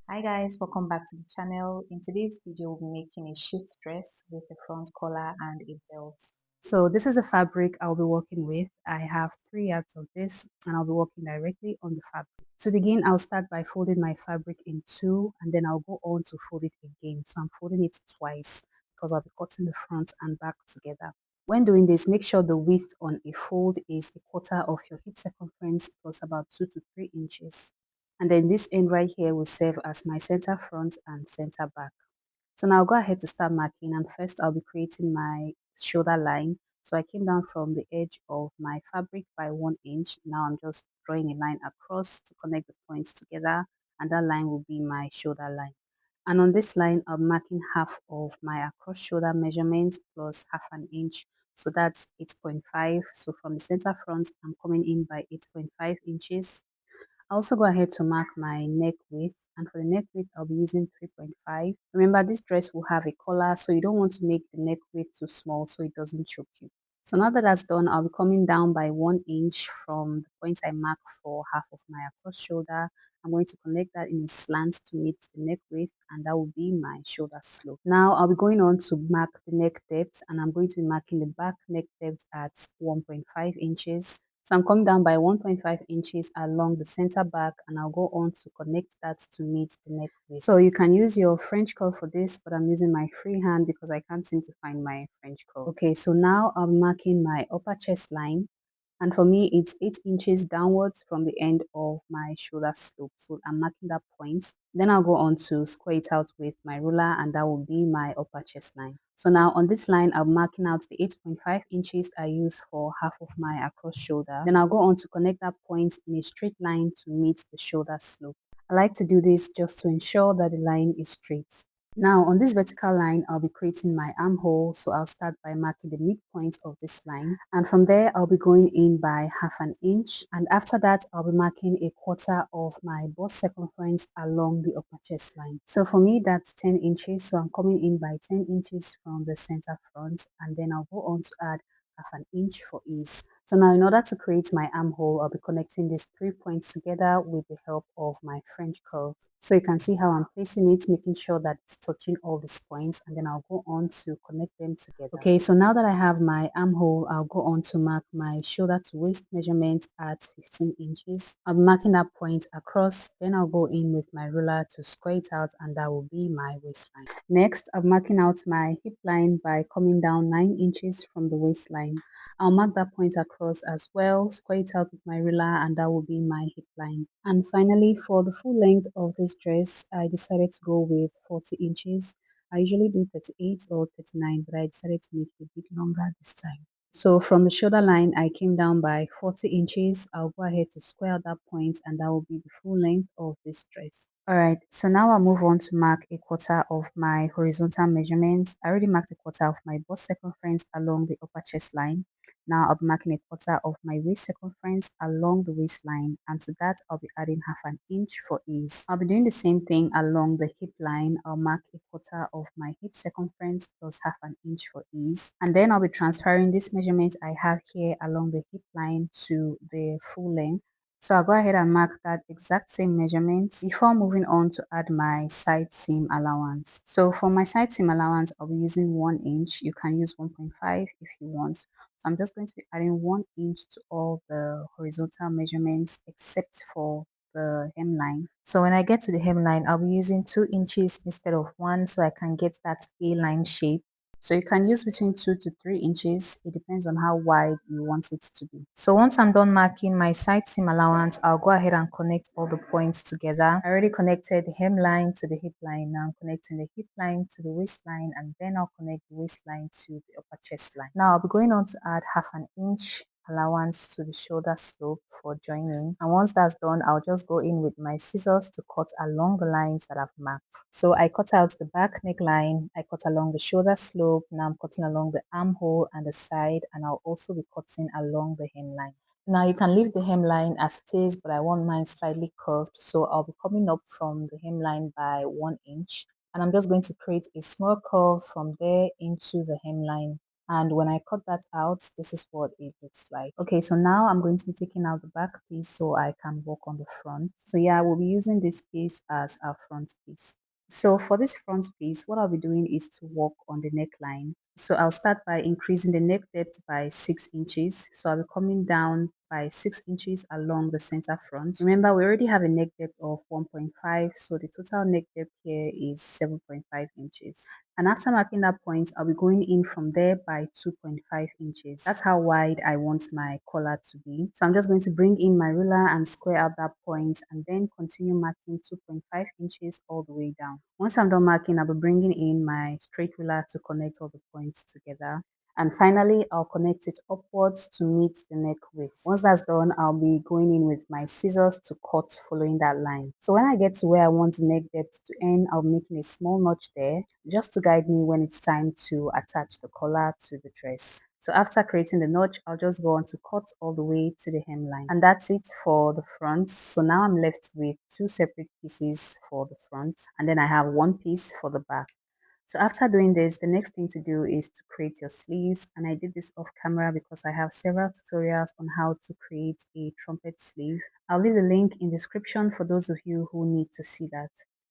Hi guys, welcome back to the channel. In today's video, we'll be making a shift dress with a front collar and a belt. So this is the fabric I'll be working with. I have 3 yards of this and I'll be working directly on the fabric. To begin, I'll start by folding my fabric in two and then I'll go on to fold it again. So I'm folding it twice because I'll be cutting the front and back together. When doing this, make sure the width on a fold is a quarter of your hip circumference plus about 2 to 3 inches. And then this end right here will serve as my center front and center back. So now I'll go ahead to start marking, and first I'll be creating my shoulder line. So I came down from the edge of my fabric by 1 inch. Now I'm just drawing a line across to connect the points together, and that line will be my shoulder line. And on this line, I'm marking half of my across shoulder measurement plus half an inch. So that's 8.5. So from the center front, I'm coming in by 8.5 inches. I also go ahead to mark my neck width, and for the neck width I'll be using 3.5. Remember, this dress will have a collar, so you don't want to make the neck width too small so it doesn't choke you. So now that that's done, I'll be coming down by 1 inch from the point I mark for half of my across shoulder. I'm going to connect that in a slant to meet the neck width, and that will be my shoulder slope. Now I'll be going on to mark the neck depth, and I'm going to be marking the back neck depth at 1.5 inches. So I'm coming down by 1.5 inches along the center back, and I'll go on to connect that to meet the neck width. So you can use your French curve for this, but I'm using my free hand because I can't seem to find my French curve. Okay, so now I'm marking my upper chest line. And for me, it's 8 inches downwards from the end of my shoulder slope. So I'm marking that point. Then I'll go on to square it out with my ruler, and that will be my upper chest line. So now on this line, I'm marking out the 8.5 inches I use for half of my across shoulder. Then I'll go on to connect that point in a straight line to meet the shoulder slope. I like to do this just to ensure that the line is straight. Now on this vertical line, I'll be creating my armhole. So I'll start by marking the midpoint of this line. And from there, I'll be going in by half an inch. And after that, I'll be marking a quarter of my bust circumference along the upper chest line. So for me, that's 10 inches. So I'm coming in by 10 inches from the center front. And then I'll go on to add half an inch for ease. So now in order to create my armhole, I'll be connecting these 3 points together with the help of my French curve. So you can see how I'm placing it, making sure that it's touching all these points, and then I'll go on to connect them together. Okay, so now that I have my armhole, I'll go on to mark my shoulder to waist measurement at 15 inches. I'll be marking that point across, then I'll go in with my ruler to square it out, and that will be my waistline. Next, I'm marking out my hip line by coming down 9 inches from the waistline. I'll mark that point across as well, square it out with my ruler, and that will be my hip line. And finally, for the full length of this dress, I decided to go with 40 inches. I usually do 38 or 39, but I decided to make it a bit longer this time. So from the shoulder line, I came down by 40 inches. I'll go ahead to square out that point, and that will be the full length of this dress. Alright, so now I'll move on to mark a quarter of my horizontal measurements. I already marked a quarter of my bust circumference along the upper chest line. Now I'll be marking a quarter of my waist circumference along the waistline, and to that I'll be adding half an inch for ease. I'll be doing the same thing along the hip line. I'll mark a quarter of my hip circumference plus half an inch for ease. And then I'll be transferring this measurement I have here along the hip line to the full length. So I'll go ahead and mark that exact same measurement before moving on to add my side seam allowance. So for my side seam allowance, I'll be using 1 inch. You can use 1.5 if you want. So I'm just going to be adding 1 inch to all the horizontal measurements except for the hemline. So when I get to the hemline, I'll be using 2 inches instead of 1 so I can get that A-line shape. So you can use between 2 to 3 inches. It depends on how wide you want it to be. So once I'm done marking my side seam allowance, I'll go ahead and connect all the points together. I already connected the hemline to the hip line. Now I'm connecting the hip line to the waistline, and then I'll connect the waistline to the upper chest line. Now I'll be going on to add half an inch allowance to the shoulder slope for joining, and once that's done, I'll just go in with my scissors to cut along the lines that I've marked. So I cut out the back neckline, I cut along the shoulder slope, now I'm cutting along the armhole and the side, and I'll also be cutting along the hemline. Now you can leave the hemline as it is, but I want mine slightly curved, so I'll be coming up from the hemline by 1 inch, and I'm just going to create a small curve from there into the hemline. And when I cut that out, this is what it looks like. Okay, so now I'm going to be taking out the back piece so I can work on the front. So yeah, we'll be using this piece as our front piece. So for this front piece, what I'll be doing is to work on the neckline. So I'll start by increasing the neck depth by 6 inches. So I'll be coming down by 6 inches along the center front. Remember, we already have a neck depth of 1.5, so the total neck depth here is 7.5 inches. And after marking that point, I'll be going in from there by 2.5 inches. That's how wide I want my collar to be. So I'm just going to bring in my ruler and square out that point and then continue marking 2.5 inches all the way down. Once I'm done marking, I'll be bringing in my straight ruler to connect all the points together. And finally, I'll connect it upwards to meet the neck width. Once that's done, I'll be going in with my scissors to cut following that line. So when I get to where I want the neck depth to end, I'll be making a small notch there just to guide me when it's time to attach the collar to the dress. So after creating the notch, I'll just go on to cut all the way to the hemline. And that's it for the front. So now I'm left with two separate pieces for the front, and then I have one piece for the back. So after doing this, the next thing to do is to create your sleeves. And I did this off camera because I have several tutorials on how to create a trumpet sleeve. I'll leave the link in the description for those of you who need to see that.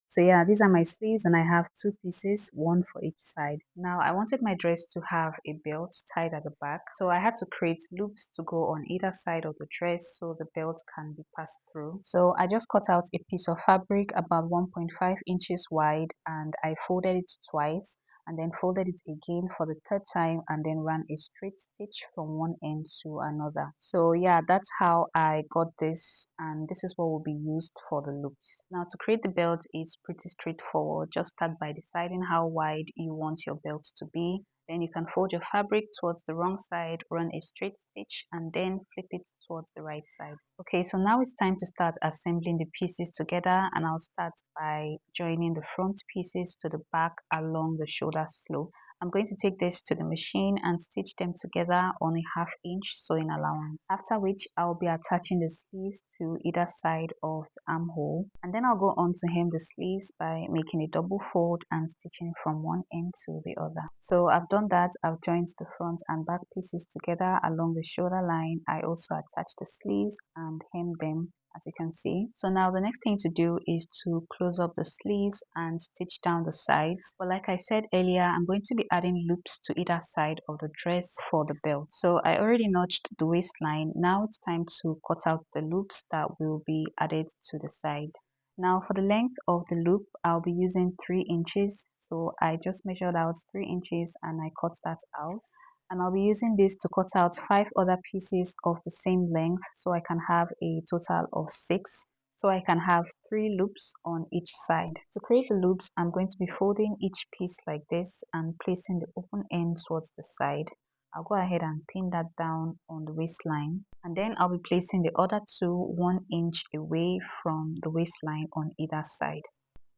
So yeah, these are my sleeves and I have two pieces, one for each side. Now I wanted my dress to have a belt tied at the back, so I had to create loops to go on either side of the dress so the belt can be passed through. So I just cut out a piece of fabric about 1.5 inches wide and I folded it twice and then folded it again for the third time and then ran a straight stitch from one end to another. So yeah, that's how I got this, and this is what will be used for the loops. Now to create the belt is pretty straightforward. Just start by deciding how wide you want your belt to be. Then you can fold your fabric towards the wrong side, run a straight stitch, and then flip it towards the right side. Okay, so now it's time to start assembling the pieces together, and I'll start by joining the front pieces to the back along the shoulder slope. I'm going to take this to the machine and stitch them together on a 1/2 inch sewing allowance, after which I'll be attaching the sleeves to either side of the armhole, and then I'll go on to hem the sleeves by making a double fold and stitching from one end to the other. So I've done that. I've joined the front and back pieces together along the shoulder line. I also attached the sleeves and hem them, as you can see. So now the next thing to do is to close up the sleeves and stitch down the sides. But like I said earlier, I'm going to be adding loops to either side of the dress for the belt. So I already notched the waistline. Now it's time to cut out the loops that will be added to the side. Now for the length of the loop, I'll be using 3 inches. So I just measured out 3 inches and I cut that out. And I'll be using this to cut out 5 other pieces of the same length so I can have a total of 6. So I can have 3 loops on each side. To create the loops, I'm going to be folding each piece like this and placing the open end towards the side. I'll go ahead and pin that down on the waistline, and then I'll be placing the other two 1 inch away from the waistline on either side.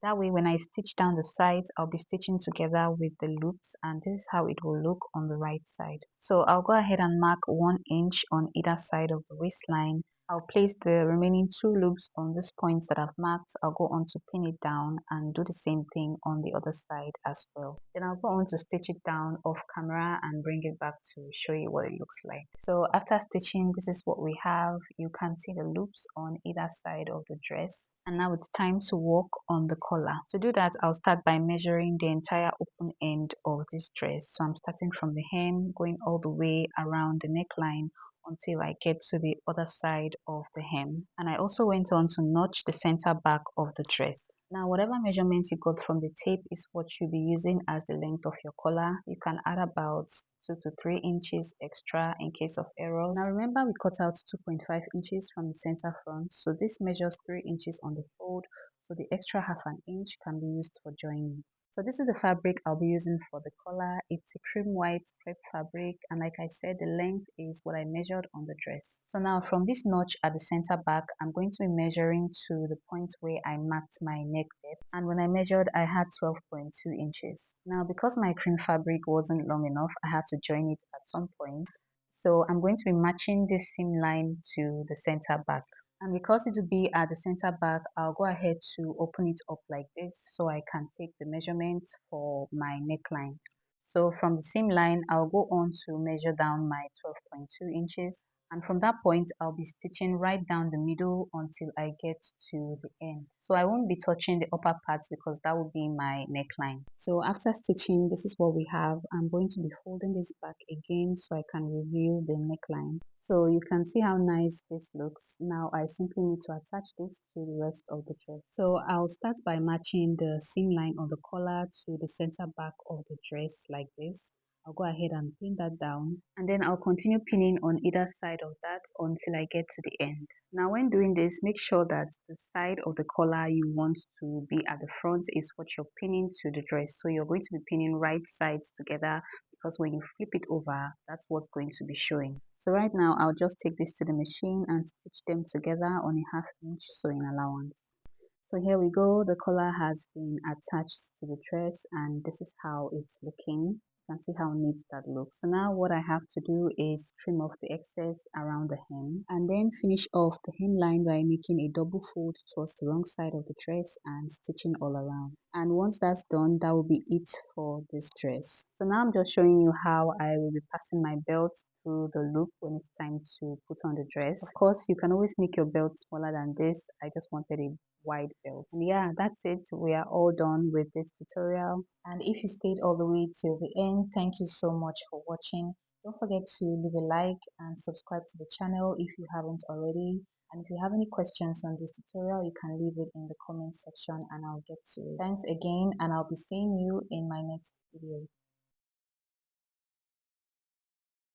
That way when I stitch down the sides, I'll be stitching together with the loops, and this is how it will look on the right side. So I'll go ahead and mark 1 inch on either side of the waistline. I'll place the remaining 2 loops on these points that I've marked. I'll go on to pin it down and do the same thing on the other side as well. Then I'll go on to stitch it down off camera and bring it back to show you what it looks like. So after stitching, this is what we have. You can see the loops on either side of the dress. And now it's time to work on the collar. To do that, I'll start by measuring the entire open end of this dress. So I'm starting from the hem, going all the way around the neckline until I get to the other side of the hem. And I also went on to notch the center back of the dress. Now, whatever measurements you got from the tape is what you'll be using as the length of your collar. You can add about 2 to 3 inches extra in case of errors. Now remember, we cut out 2.5 inches from the center front, so this measures 3 inches on the fold, so the extra 1/2 inch can be used for joining. So this is the fabric I'll be using for the collar. It's a cream white crepe fabric, and like I said, the length is what I measured on the dress. So now from this notch at the center back, I'm going to be measuring to the point where I marked my neck depth, and when I measured, I had 12.2 inches. Now because my cream fabric wasn't long enough, I had to join it at some point. So I'm going to be matching this seam line to the center back. And because it will be at the center back, I'll go ahead to open it up like this so I can take the measurements for my neckline. So from the seam line, I'll go on to measure down my 12.2 inches. And from that point, I'll be stitching right down the middle until I get to the end. So I won't be touching the upper parts because that will be my neckline. So after stitching, this is what we have. I'm going to be folding this back again so I can reveal the neckline. So you can see how nice this looks. Now I simply need to attach this to the rest of the dress. So I'll start by matching the seam line on the collar to the center back of the dress like this. I'll go ahead and pin that down, and then I'll continue pinning on either side of that until I get to the end. Now when doing this, make sure that the side of the collar you want to be at the front is what you're pinning to the dress. So you're going to be pinning right sides together because when you flip it over, that's what's going to be showing. So right now I'll just take this to the machine and stitch them together on a 1/2 inch sewing allowance. So here we go, the collar has been attached to the dress and this is how it's looking. You can see how neat that looks. So now what I have to do is trim off the excess around the hem and then finish off the hemline by making a double fold towards the wrong side of the dress and stitching all around. And once that's done, that will be it for this dress. So now I'm just showing you how I will be passing my belt through the loop when it's time to put on the dress. Of course, you can always make your belt smaller than this. I just wanted a wide belt. And yeah, that's it. We are all done with this tutorial. And if you stayed all the way till the end, thank you so much for watching. Don't forget to leave a like and subscribe to the channel if you haven't already. And if you have any questions on this tutorial, you can leave it in the comment section and I'll get to it. Thanks again, and I'll be seeing you in my next video.